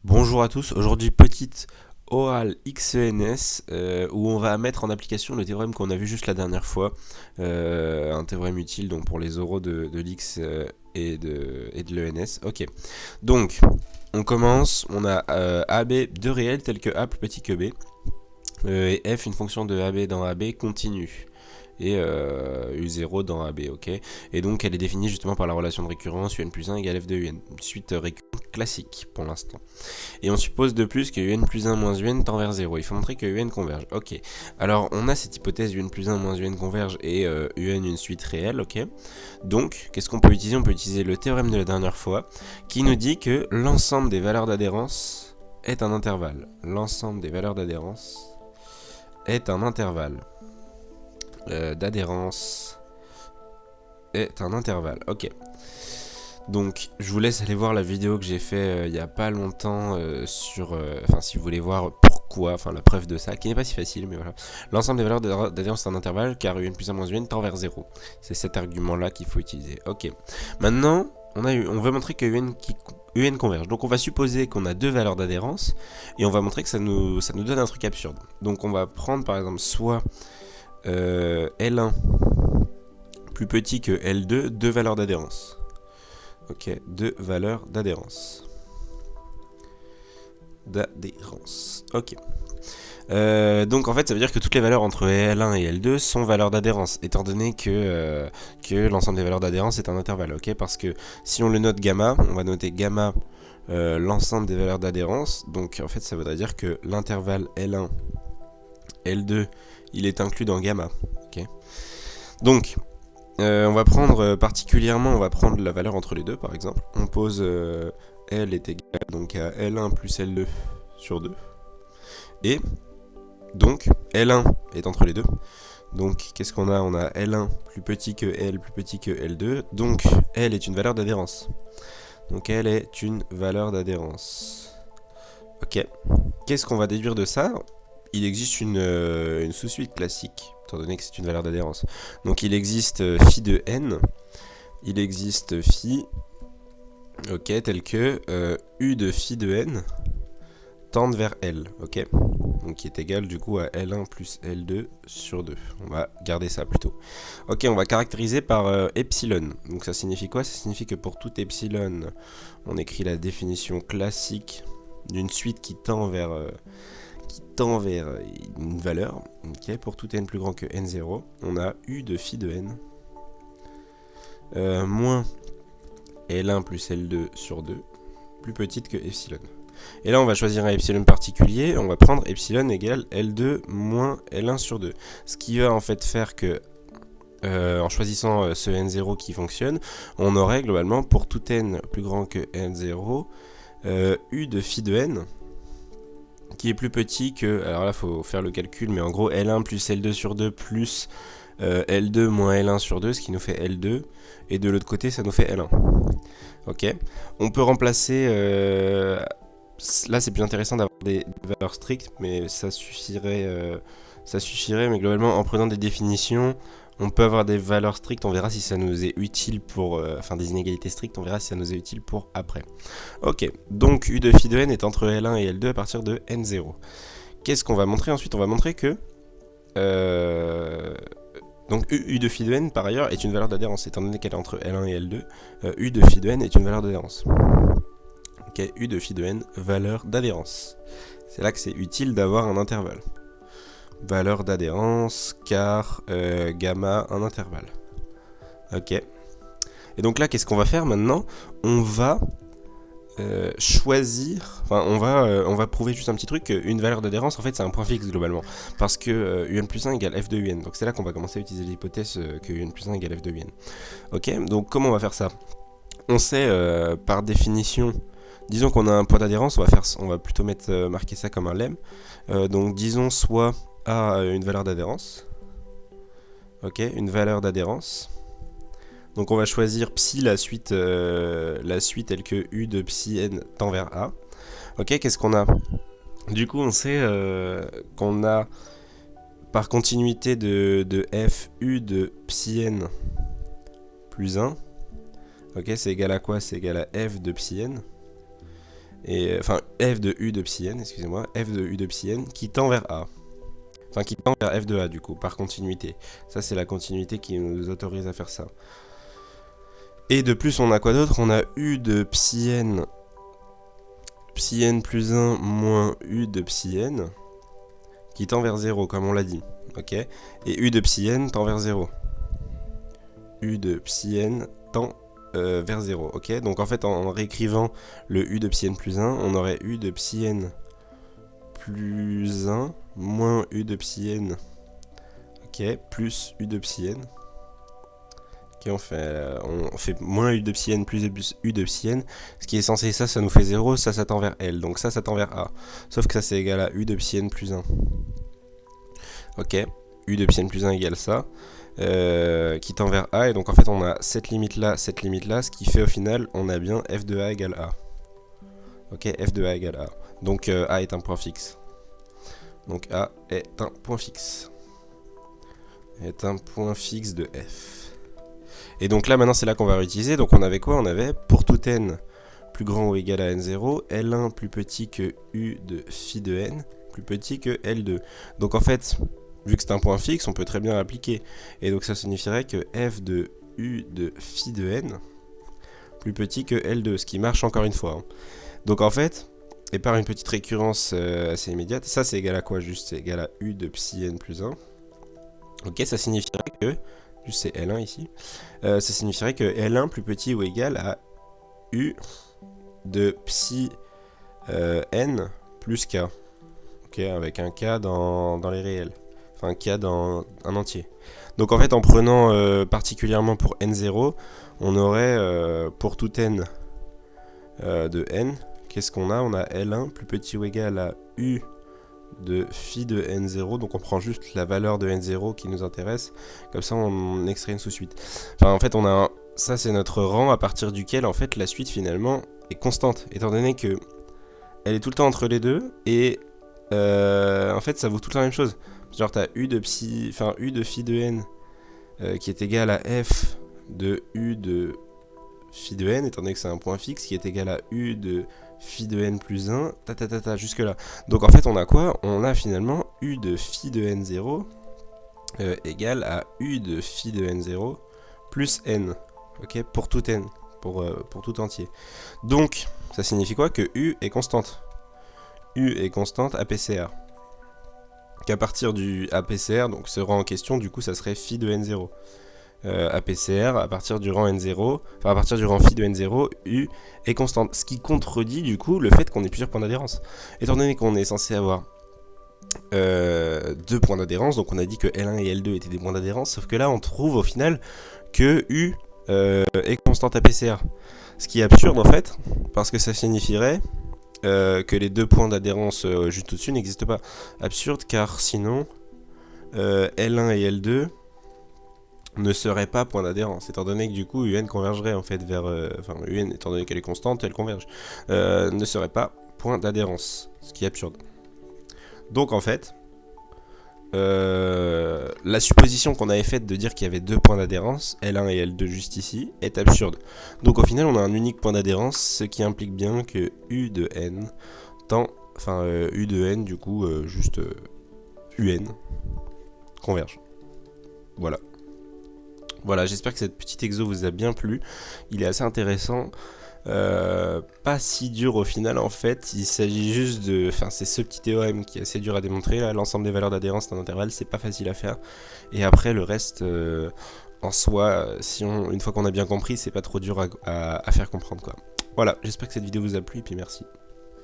Bonjour à tous, aujourd'hui petite orale XENS où on va mettre en application le théorème qu'on a vu juste la dernière fois, un théorème utile donc pour les oraux de l'X et de l'ENS. Ok, donc on commence, on a AB deux réels tels que A plus petit que B, et F une fonction de AB dans AB continue et U0 dans AB, ok. Et donc elle est définie justement par la relation de récurrence UN plus 1 égale F de UN, une suite récurrente classique pour l'instant. Et on suppose de plus que UN plus 1 moins UN tend vers 0. Il faut montrer que UN converge. Ok. Alors on a cette hypothèse UN plus 1 moins UN converge et UN une suite réelle. Ok. Donc qu'est-ce qu'on peut utiliser? On peut utiliser le théorème de la dernière fois qui nous dit que l'ensemble des valeurs d'adhérence est un intervalle. L'ensemble des valeurs d'adhérence est un intervalle. D'adhérence est un intervalle. Ok. Donc je vous laisse aller voir la vidéo que j'ai fait il y a pas longtemps sur, enfin si vous voulez voir pourquoi, enfin la preuve de ça, qui n'est pas si facile, mais voilà. L'ensemble des valeurs d'adhérence est un intervalle car UN plus 1 moins UN tend vers 0. C'est cet argument là qu'il faut utiliser. Ok. Maintenant, on veut montrer que UN converge. Donc on va supposer qu'on a deux valeurs d'adhérence et on va montrer que ça nous donne un truc absurde. Donc on va prendre par exemple soit L1 plus petit que L2, deux valeurs d'adhérence. Ok, deux valeurs d'adhérence. Ok. Donc en fait ça veut dire que toutes les valeurs entre L1 et L2 sont valeurs d'adhérence, étant donné que l'ensemble des valeurs d'adhérence est un intervalle, ok. Parce que si on le note gamma, on va noter gamma l'ensemble des valeurs d'adhérence, donc en fait ça voudrait dire que l'intervalle L1, L2, il est inclus dans gamma, ok. Donc on va prendre particulièrement, on va prendre la valeur entre les deux par exemple. On pose L est égal donc à L1 plus L2 sur 2. Et donc L1 est entre les deux. Donc qu'est-ce qu'on a? On a L1 plus petit que L plus petit que L2. Donc L est une valeur d'adhérence. Donc L est une valeur d'adhérence. Ok. Qu'est-ce qu'on va déduire de ça? Il existe une sous-suite classique, étant donné que c'est une valeur d'adhérence. Donc il existe phi de n. Il existe phi, ok, tel que u de phi de n tende vers L, ok. Donc qui est égal du coup à L1 plus L2 sur 2. On va garder ça plutôt. Ok, on va caractériser par epsilon. Donc ça signifie quoi? Ça signifie que pour tout epsilon, on écrit la définition classique d'une suite qui tend vers une valeur. Ok, pour tout n plus grand que n0, on a u de phi de n moins L1 plus L2 sur 2 plus petite que epsilon. Et là, on va choisir un epsilon particulier. On va prendre epsilon égale L2 moins L1 sur 2. Ce qui va en fait faire que, en choisissant ce N0 qui fonctionne, on aurait globalement pour tout n plus grand que N0, U de phi de n, qui est plus petit que, alors là, il faut faire le calcul, mais en gros, L1 plus L2 sur 2 plus L2 moins L1 sur 2, ce qui nous fait L2. Et de l'autre côté, ça nous fait L1. Ok. On peut remplacer... là, c'est plus intéressant d'avoir des valeurs strictes, mais ça suffirait, mais globalement, en prenant des définitions, on peut avoir des valeurs strictes, on verra si ça nous est utile pour... enfin, des inégalités strictes, on verra si ça nous est utile pour après. Ok, donc U de phi de n est entre L1 et L2 à partir de N0. Qu'est-ce qu'on va montrer ensuite? On va montrer que... donc U de phi de n, par ailleurs, est une valeur d'adhérence, étant donné qu'elle est entre L1 et L2. U de phi de n est une valeur d'adhérence. Ok, U de phi de n, valeur d'adhérence. C'est là que c'est utile d'avoir un intervalle. Valeur d'adhérence, car gamma, un intervalle. Ok. Et donc là, qu'est-ce qu'on va faire maintenant? On va choisir, enfin on va prouver juste un petit truc qu'une valeur d'adhérence en fait c'est un point fixe globalement parce que un plus 1 égale f de un, donc c'est là qu'on va commencer à utiliser l'hypothèse que un plus 1 égale f de un. Ok, donc comment on va faire ça? On sait par définition, disons qu'on a un point d'adhérence, on va plutôt marquer ça comme un lemme, donc disons soit A a une valeur d'adhérence, ok, une valeur d'adhérence. Donc on va choisir psi la suite telle que u de psi n tend vers A. Ok, qu'est-ce qu'on a? Du coup, on sait qu'on a par continuité de f u de psi n plus 1. Ok, c'est égal à quoi? C'est égal à f de psi n. et enfin f de u de psi n, excusez-moi, f de u de psi n qui tend vers a. Enfin qui tend vers f de a du coup, par continuité. Ça c'est la continuité qui nous autorise à faire ça. Et de plus on a quoi d'autre? On a u de psi n plus 1 moins u de psi n qui tend vers 0 comme on l'a dit. Ok. Et u de psi n tend vers 0. U de psi n tend vers 0. Ok. Donc en fait en réécrivant le u de psi n plus 1, on aurait u de psi n plus 1 moins u de psi n, ok, plus u de psi n. Ok, on fait moins u de psi n plus u de psi n, ce qui est censé, ça nous fait 0, ça tend vers L, donc ça tend vers A. Sauf que ça c'est égal à u de psi n plus 1. Ok, u de psi n plus 1 égale ça, qui tend vers A, et donc en fait on a cette limite là, ce qui fait au final, on a bien f de A égale A. Ok, f de A égale A. Donc A est un point fixe. Donc A est un point fixe. Est un point fixe de f. Et donc là, maintenant, c'est là qu'on va réutiliser. Donc on avait quoi? On avait pour tout n plus grand ou égal à n0, L1 plus petit que u de phi de n, plus petit que L2. Donc en fait, vu que c'est un point fixe, on peut très bien l'appliquer. Et donc ça signifierait que f de u de phi de n plus petit que L2, ce qui marche encore une fois. Donc en fait, et par une petite récurrence assez immédiate, ça c'est égal à quoi? Juste c'est égal à u de psi n plus 1. Ok, ça signifierait que, juste c'est L1 ici, ça signifierait que L1 plus petit ou égal à u de psi n plus k. Ok, avec un k dans les réels, enfin un k dans un entier. Donc en fait en prenant particulièrement pour n0, on aurait pour tout n de n, qu'est-ce qu'on a? On a L1 plus petit ou égal à u de phi de n0, donc on prend juste la valeur de n0 qui nous intéresse, comme ça on extrait une sous-suite. Enfin en fait on a ça c'est notre rang à partir duquel en fait la suite finalement est constante, étant donné que elle est tout le temps entre les deux, et en fait ça vaut tout le temps la même chose. Genre t'as u de psi, enfin u de phi de n qui est égal à f de u de phi de n, étant donné que c'est un point fixe, qui est égal à u de phi de n plus 1, jusque là. Donc en fait on a quoi? On a finalement u de phi de n0 égale à u de phi de n0 plus n, ok, pour tout n, pour tout entier. Donc ça signifie quoi? Que u est constante. U est constante APCR. Qu'à partir du APCR, donc ce rang en question, du coup ça serait phi de n0. APCR, à partir du rang n0, enfin à partir du rang phi de n0, u est constante. Ce qui contredit du coup le fait qu'on ait plusieurs points d'adhérence. Étant donné qu'on est censé avoir deux points d'adhérence, donc on a dit que L1 et L2 étaient des points d'adhérence, sauf que là on trouve au final que u est constante APCR. Ce qui est absurde en fait, parce que ça signifierait que les deux points d'adhérence juste au-dessus n'existent pas. Absurde car sinon L1 et L2 ne serait pas point d'adhérence, étant donné que du coup UN convergerait en fait vers, enfin UN étant donné qu'elle est constante, elle converge, ne serait pas point d'adhérence, ce qui est absurde. Donc en fait, la supposition qu'on avait faite de dire qu'il y avait deux points d'adhérence, L1 et L2 juste ici, est absurde. Donc au final on a un unique point d'adhérence, ce qui implique bien que U de N tend, enfin U de N du coup juste UN converge. Voilà. Voilà, j'espère que cette petite exo vous a bien plu. Il est assez intéressant. Pas si dur au final en fait. Il s'agit juste de... Enfin, c'est ce petit théorème qui est assez dur à démontrer. Là, l'ensemble des valeurs d'adhérence d'un intervalle, c'est pas facile à faire. Et après, le reste, en soi, une fois qu'on a bien compris, c'est pas trop dur à faire comprendre, quoi. Voilà, j'espère que cette vidéo vous a plu et puis merci.